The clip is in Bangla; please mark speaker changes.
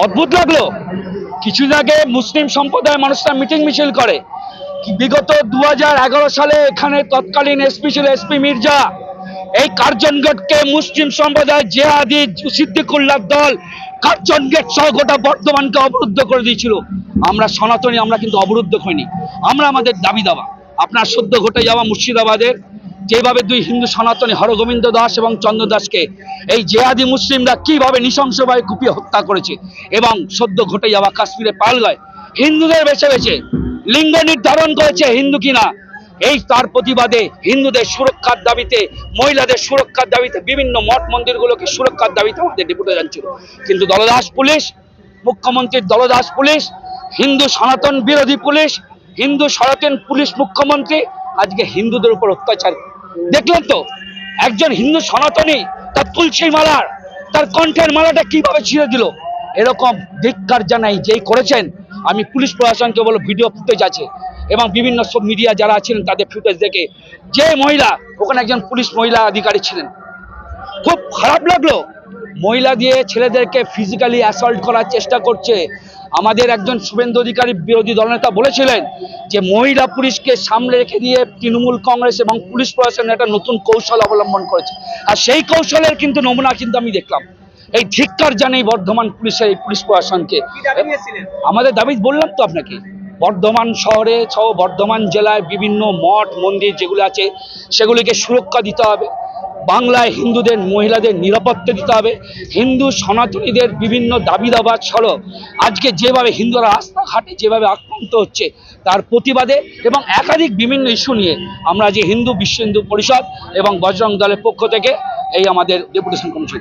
Speaker 1: অদ্ভুত লাগলো। কিছুদিন আগে মুসলিম সম্প্রদায়ের মানুষরা মিটিং মিছিল করে। বিগত 2011 সালে এখানে তৎকালীন এসপি ছিল এসপি মির্জা। এই কার্জন গেটকে মুসলিম সম্প্রদায় জেহাদি সিদ্দিকুল্লাহ দল কার্জন গেট সহ গোটা বর্ধমানকে অবরুদ্ধ করে দিয়েছিল। আমরা সনাতনী, আমরা কিন্তু অবরুদ্ধ হইনি। আমরা আমাদের দাবি দাবা আপনার সদ্য ঘটে যাওয়া মুর্শিদাবাদের যেভাবে দুই হিন্দু সনাতনী হরগোবিন্দ দাস এবং চন্দ্র দাসকে এই জেহাদি মুসলিমরা কিভাবে নৃশংসভাবে কুপিয়ে হত্যা করেছে, এবং সদ্য ঘটে যাওয়া কাশ্মীরে পালগায় হিন্দুদের বেছে বেছে লিঙ্গ নির্ধারণ করেছে হিন্দু কিনা, এই তার প্রতিবাদে হিন্দুদের সুরক্ষার দাবিতে, মহিলাদের সুরক্ষার দাবিতে, বিভিন্ন মঠ মন্দিরগুলোকে সুরক্ষার দাবিতে আমাদের ডেপুটেশন ছিল। কিন্তু দলদাস পুলিশ, মুখ্যমন্ত্রীর দলদাস পুলিশ, হিন্দু সনাতন বিরোধী পুলিশ, হিন্দু সনাতন পুলিশ মুখ্যমন্ত্রী আজকে হিন্দুদের উপর অত্যাচার। দেখলেন তো একজন হিন্দু সনাতনী তার তুলসী মালার, তার কণ্ঠের মালাটা কিভাবে ছিঁড়ে দিল। এরকম ধিক্কার জানাই যেই করেছেন। আমি পুলিশ প্রশাসনকে বলবো, ভিডিও ফুটেজ আছে এবং বিভিন্ন সব মিডিয়া যারা ছিলেন তাদের ফুটেজ দেখে, যে মহিলা ওখানে একজন পুলিশ মহিলা আধিকারিক ছিলেন, খুব খারাপ লাগলো। মহিলা দিয়ে ছেলেদেরকে ফিজিক্যালি অ্যাসল্ট করার চেষ্টা করছে। আমাদের একজন শুভেন্দু অধিকারী বিরোধী দলনেতা বলেছিলেন যে মহিলা পুলিশকে সামনে রেখে দিয়ে তৃণমূল কংগ্রেস এবং পুলিশ প্রশাসন একটা নতুন কৌশল অবলম্বন করেছে, আর সেই কৌশলের কিন্তু নমুনা কিন্তু আমি দেখলাম। এই ধিক্কার জানাই বর্ধমান পুলিশের এই পুলিশ প্রশাসনকে। আমাদের দাবি বললাম তো আপনাকে, বর্ধমান শহরে সহ বর্ধমান জেলায় বিভিন্ন মঠ মন্দির যেগুলো আছে সেগুলিকে সুরক্ষা দিতে হবে। বাংলায় হিন্দুদের মহিলাদের নিরাপত্তা দিতে হবে। হিন্দু সনাতনীদের বিভিন্ন দাবি দাবা ছড়ো আজকে যেভাবে হিন্দুরা রাস্তাঘাটে যেভাবে আক্রান্ত হচ্ছে তার প্রতিবাদে এবং একাধিক বিভিন্ন ইস্যু নিয়ে আমরা যে হিন্দু বিশ্ব হিন্দু পরিষদ এবং বজরং দলের পক্ষ থেকে এই আমাদের ডেপুটেশন কমিশন।